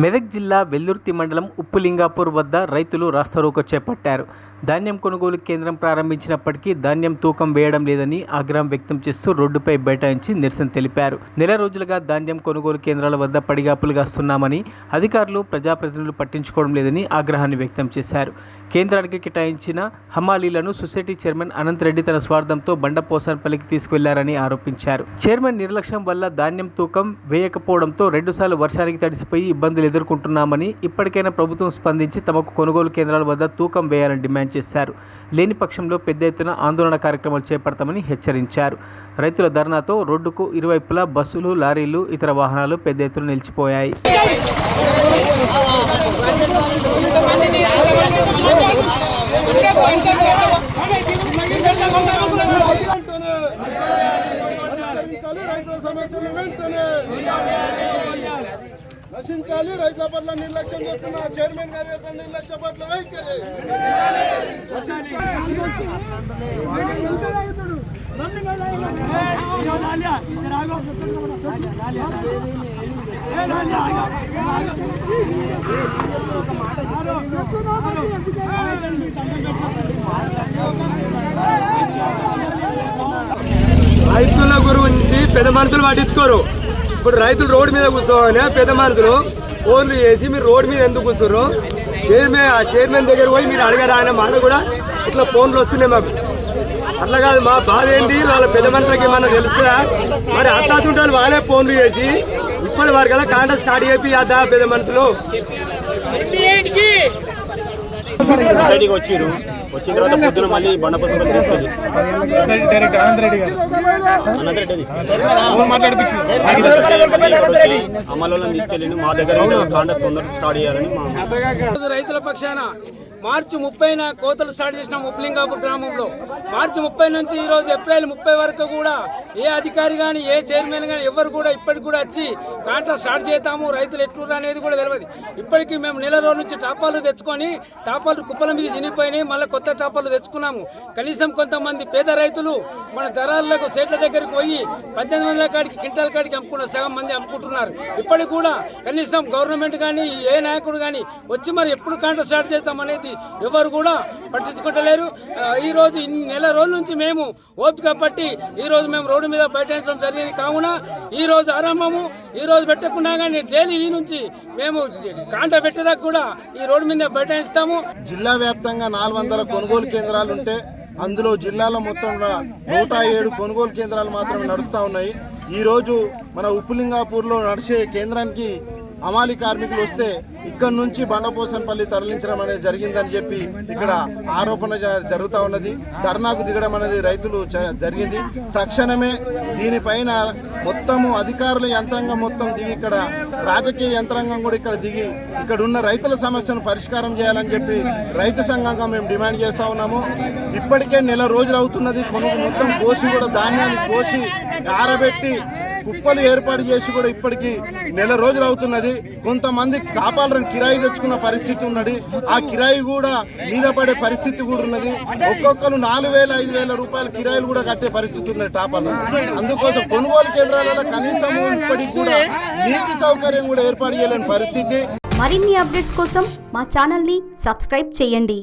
మెదక్ జిల్లా వెల్దుర్తి మండలం ఉప్పులింగాపూర్ వద్ద రైతులు రాస్తారోకో చేపట్టారు. ధాన్యం కొనుగోలు కేంద్రం ప్రారంభించినప్పటికీ ధాన్యం తూకం వేయడం లేదని ఆగ్రహం వ్యక్తం చేస్తూ రోడ్డుపై బైఠాయించి నిరసన తెలిపారు. నెల రోజులుగా ధాన్యం కొనుగోలు కేంద్రాల వద్ద పడిగాపులు కాస్తున్నామని, అధికారులు ప్రజాప్రతినిధులు పట్టించుకోవడం లేదని ఆగ్రహాన్ని వ్యక్తం చేశారు. కేంద్రానికి కేటాయించిన హమాలీలను సొసైటీ చైర్మన్ అనంత్ రెడ్డి తన స్వార్థంతో బండపోసన్పల్లికి తీసుకువెళ్లారని ఆరోపించారు. చైర్మన్ నిర్లక్ష్యం వల్ల ధాన్యం తూకం వేయకపోవడంతో 2 సార్లు వర్షానికి తడిసిపోయి ఇబ్బందులు ఎదుర్కొంటున్నామని, ఇప్పటికైనా ప్రభుత్వం స్పందించి తమకు కొనుగోలు కేంద్రాల వద్ద తూకం వేయాలని డిమాండ్ చేశారు. లేని పక్షంలో పెద్ద ఎత్తున ఆందోళన కార్యక్రమాలు చేపడతామని హెచ్చరించారు. రైతుల ధర్నాతో రోడ్డుకు ఇరువైపులా బస్సులు, లారీలు, ఇతర వాహనాలు పెద్ద ఎత్తున నిలిచిపోయాయి. నశించాలి రైతుల పట్ల నిర్లక్ష్యం చేస్తున్న చైర్మన్ గారి యొక్క నిర్లక్ష్య పట్ల వైఖరి. రైతుల గురించి పెద్ద మనుషులు పట్టించుకోరు. ఇప్పుడు రైతులు రోడ్డు మీద కూర్చోవాలి, పెద్ద మనుషులు ఫోన్లు చేసి మీరు రోడ్డు మీద ఎందుకు కూర్చున్నారు, చైర్మన్ దగ్గర పోయి మీరు అడిగారు. ఆయన మాట కూడా ఇట్లా ఫోన్లు వస్తున్నాయి మాకు. అట్లా కాదు, మా బాధ ఏంటి, వాళ్ళ పెద్ద మనుషులకి ఏమన్నా తెలుస్తుందా? మరి అత్తాతుంటారు వాళ్ళే ఫోన్లు చేసి ఇప్పటి వరకు కాంటాక్ట్ స్టార్ట్ చేపి అద్దా పెద్ద మనుషులు వచ్చిన తర్వాత పొద్దున మళ్ళీ బండపత్రం అమలు తీసుకెళ్ళి మా దగ్గర కాంటాక్ట్ తొందరగా స్టార్ట్ చేయాలని రైతుల పక్షాన మార్చి 30న కోతలు స్టార్ట్ చేసినాం ఉప్పులింగాపూర్ గ్రామంలో. మార్చి 30 నుంచి ఈరోజు ఏప్రిల్ 30 వరకు కూడా ఏ అధికారి కానీ ఏ చైర్మన్ కానీ ఎవరు కూడా ఇప్పటికి కూడా వచ్చి కాంట్రాక్ట్ స్టార్ట్ చేస్తాము, రైతులు ఎట్లు అనేది కూడా తెలియదు. ఇప్పటికీ మేము నెల రోజుల నుంచి టాపాలు తెచ్చుకొని టాపాలు కుప్పల మీద చినిగిపోయినాయి, మళ్ళీ కొత్త టాపాలు తెచ్చుకున్నాము. కనీసం కొంతమంది పేద రైతులు మన దళాలకు సెట్ల దగ్గరికి పోయి 1800 కాడికి క్వింటాల్ కాడికి అమ్ముకున్న సగం మంది అమ్ముకుంటున్నారు. ఇప్పటికి కూడా కనీసం గవర్నమెంట్ కానీ ఏ నాయకుడు కానీ వచ్చి మరి ఎప్పుడు కాంట్రాక్ట్ స్టార్ట్ చేస్తామనేది ఎవరు కూడా పట్టించుకుంటలేరు. ఈ రోజు ఇన్ని నెల రోజుల నుంచి మేము ఓపిక పట్టి ఈ రోజు మేము రోడ్డు మీద బైఠాయించడం జరిగింది. కావున ఈ రోజు ఆరంభము, ఈ రోజు పెట్టకుండా కానీ డైలీ ఈ నుంచి మేము కాంట పెట్టేదాకా కూడా ఈ రోడ్డు మీద బైఠాయిస్తాము. జిల్లా వ్యాప్తంగా 400 కొనుగోలు కేంద్రాలు ఉంటే అందులో జిల్లాలో మొత్తం 107 కొనుగోలు కేంద్రాలు మాత్రమే నడుస్తూ ఉన్నాయి. ఈరోజు మన ఉప్పులింగాపూర్లో నడిచే కేంద్రానికి అమాలి కార్మికులు వస్తే ఇక్కడ నుంచి బండపోసన్పల్లి తరలించడం అనేది జరిగిందని చెప్పి ఇక్కడ ఆరోపణ జరుగుతూ ఉన్నది. ధర్నాకు దిగడం అనేది రైతులు జరిగింది. తక్షణమే దీనిపైన మొత్తము అధికారుల యంత్రాంగం మొత్తం దిగి, ఇక్కడ రాజకీయ యంత్రాంగం కూడా ఇక్కడ దిగి ఇక్కడ ఉన్న రైతుల సమస్యను పరిష్కారం చేయాలని చెప్పి రైతు సంఘంగా మేము డిమాండ్ చేస్తూ ఉన్నాము. ఇప్పటికే నెల రోజులు అవుతున్నది. మొత్తం కోసి కూడా ధాన్యాన్ని కోసి ఆరబెట్టి కుప్పలు ఏర్పాటు చేసి కూడా ఇప్పటికీ నెల రోజులు అవుతున్నది. కొంతమంది టాపాలను కిరాయి తెచ్చుకున్న పరిస్థితి ఉన్నది. ఆ కిరాయి కూడా మీద పడే పరిస్థితి కూడా ఉన్నది. ఒక్కొక్కరు 4000, 5000 రూపాయల కిరాయిలు కూడా కట్టే పరిస్థితి ఉన్నది టాపాలు. అందుకోసం కొనుగోలు కేంద్రాలలో కనీసం ఇప్పటికి కూడా నీటి సౌకర్యం కూడా ఏర్పాటు చేయలేని పరిస్థితి. మరిన్ని అప్డేట్స్ కోసం మా ఛానల్ని సబ్స్క్రైబ్ చేయండి.